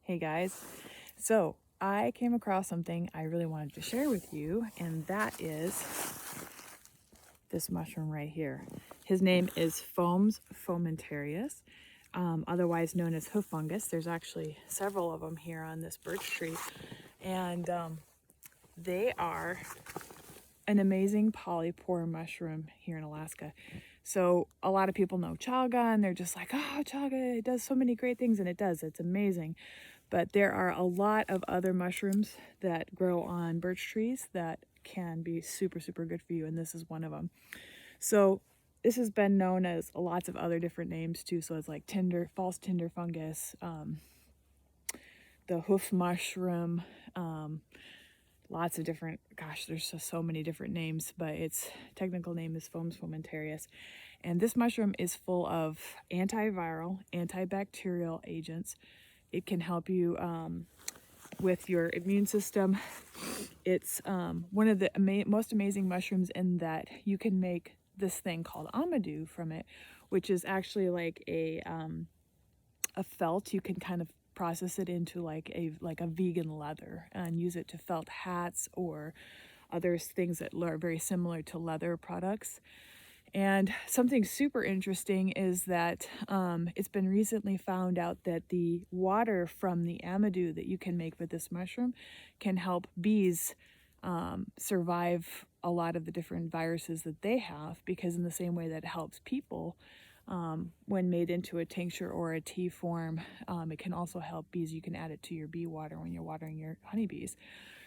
Hey guys, so I came across something I really wanted to share with you, and that is this mushroom right here. His name is fomentarious, otherwise known as hoof fungus. There's actually several of them here on this birch tree, and they are an amazing polypore mushroom here in Alaska. So a lot of people know chaga, and they're just like, oh, chaga, it does so many great things, and it does. It's amazing. But there are a lot of other mushrooms that grow on birch trees that can be super, super good for you, and this is one of them. So this has been known as lots of other different names too. So it's like tinder, false tinder fungus, the hoof mushroom, lots of different, gosh, there's so many different names, but its technical name is fomentarious. And this mushroom is full of antiviral, antibacterial agents. It can help you with your immune system. It's one of the most amazing mushrooms in that you can make this thing called Amadou from it, which is actually like a felt. You can kind of process it into like a vegan leather and use it to felt hats or other things that are very similar to leather products. And something super interesting is that it's been recently found out that the water from the Amadou that you can make with this mushroom can help bees survive a lot of the different viruses that they have, because in the same way that it helps people when made into a tincture or a tea form, it can also help bees. You can add it to your bee water when you're watering your honeybees.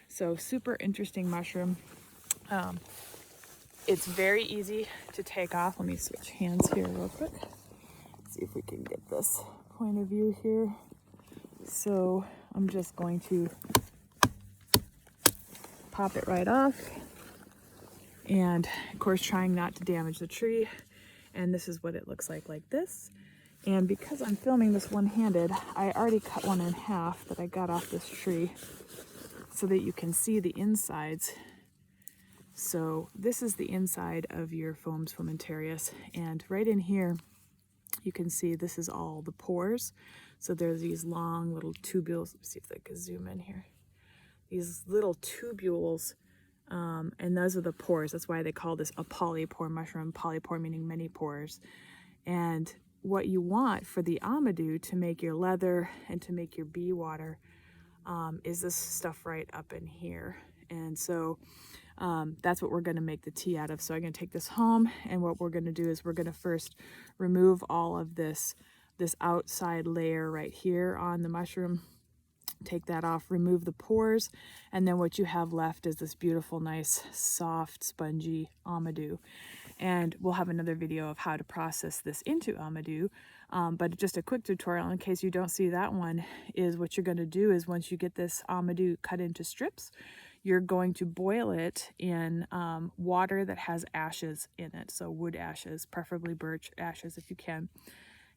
So super interesting mushroom. It's very easy to take off. Let me switch hands here real quick. See if we can get this point of view here. So I'm just going to pop it right off. And of course, trying not to damage the tree. And this is what it looks like this. And because I'm filming this one-handed, I already cut one in half that I got off this tree so that you can see the insides. So this is the inside of your fomentarious, and right in here you can see this is all the pores. So there's these long little tubules. Let's see if I can zoom in here. These little tubules, and those are the pores. That's why they call this a polypore mushroom. Polypore meaning many pores. And what you want for the Amadou to make your leather and to make your bee water is this stuff right up in here. And so that's what we're going to make the tea out of. So I'm going to take this home, and what we're going to do is we're going to first remove all of this outside layer right here on the mushroom. Take that off, remove the pores, and then what you have left is this beautiful, nice, soft, spongy Amadou. And we'll have another video of how to process this into Amadou. But just a quick tutorial in case you don't see that one is what you're going to do is once you get this Amadou cut into strips, you're going to boil it in water that has ashes in it. So wood ashes, preferably birch ashes if you can.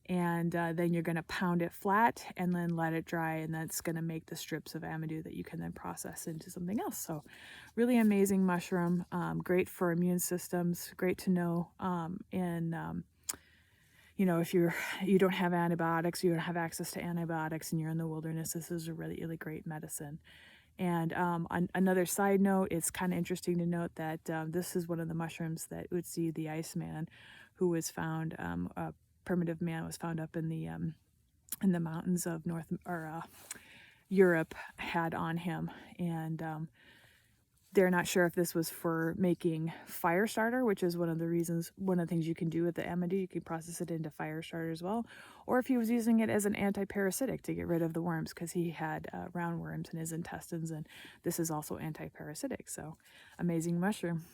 And then you're going to pound it flat and then let it dry, and that's going to make the strips of Amadou that you can then process into something else. So really amazing mushroom, great for immune systems, great to know. You know, if you don't have antibiotics, you don't have access to antibiotics and you're in the wilderness, this is a really, really great medicine. And on another side note, it's kind of interesting to note that this is one of the mushrooms that Utsi the Iceman, who was found, a primitive man was found up in the mountains of Europe, had on him. And they're not sure if this was for making fire starter, which is one of the things you can do with the Amadou. You can process it into fire starter as well, or if he was using it as an anti-parasitic to get rid of the worms, because he had roundworms in his intestines, and this is also anti-parasitic. So amazing mushroom.